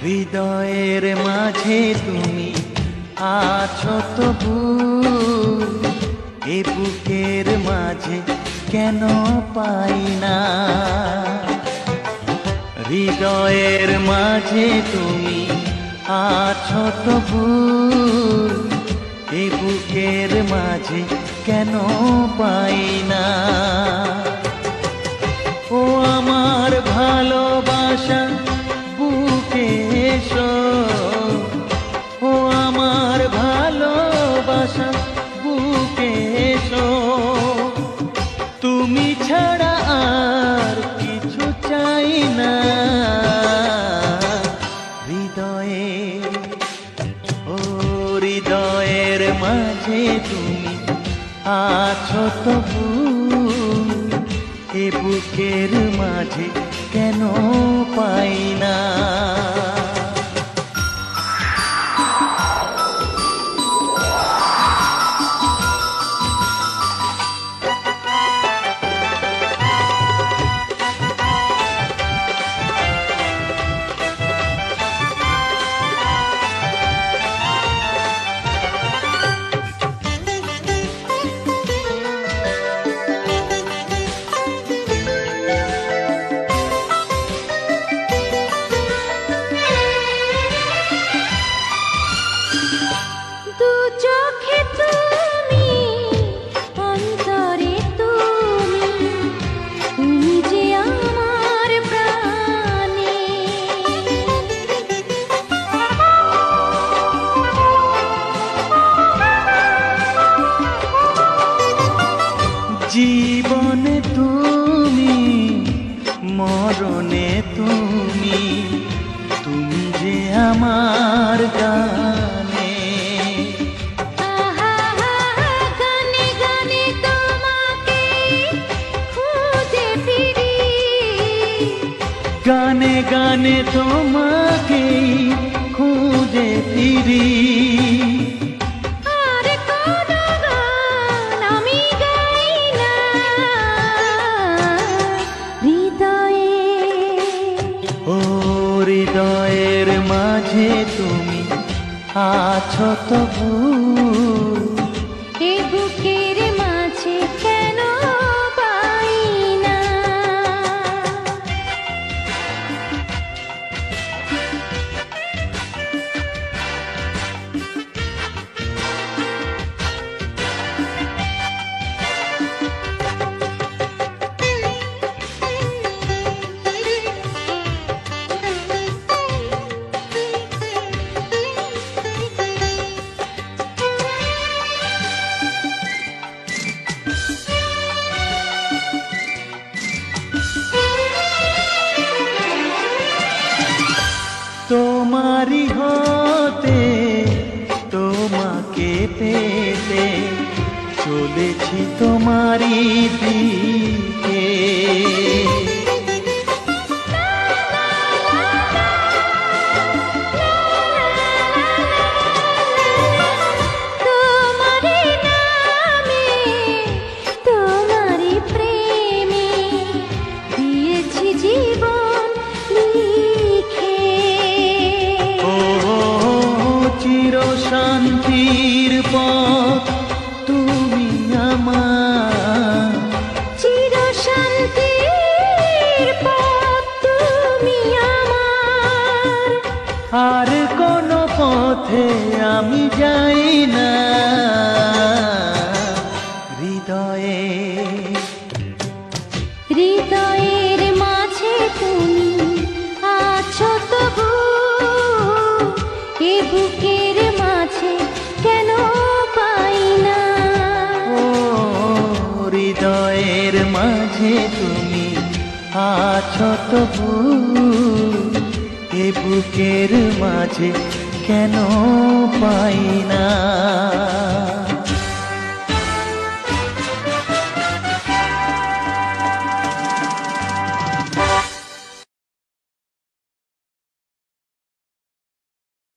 হৃদয়ের মাঝে তুমি আছো তবু, এ বুকের মাঝে কেন পাই না। হৃদয়ের মাঝে তুমি আছো তবু, এ বুকের মাঝে কেন পাই না। ও আমার ভালোবাসা বুকে এসো, ও আমার ভালোবাসা বুকে এসো। তুমি ছাড়া আর কিছু চাই না। হৃদয়ে, ও হৃদয়ের মাঝে তুমি আছো তবু, এ বুকের মাঝে কেন পাই না। জীবনে তুমি, মরণে তুমি, তুমি যে আমার গানে। গানে গানে তোমাকে খুঁজে ফিরি, গানে গানে তোমাকে খুঁজে ফিরি। হৃদয়ের মাঝে তুমি আছো তবু, এ বুকের মাঝে কেন পাই না। তোমারি হতে তোমাকে পেতে চলেছি তোমারি দিকে। তোমারি নামে তোমারি প্রেমে দিয়েছি জীবন লিখে। চির শান্তির পথ তুমি আমার, চির শান্তির পথ তুমি আমার। আর কোন পথে আমি যাই না। হৃদয়ে, হৃদয়ের মাঝে তুমি আছো তবু, এ বুকের মাঝে কেন পাই না। ও হৃদয়ের মাঝে তুমি আছো তবু, এ বুকের মাঝে কেন পাই না।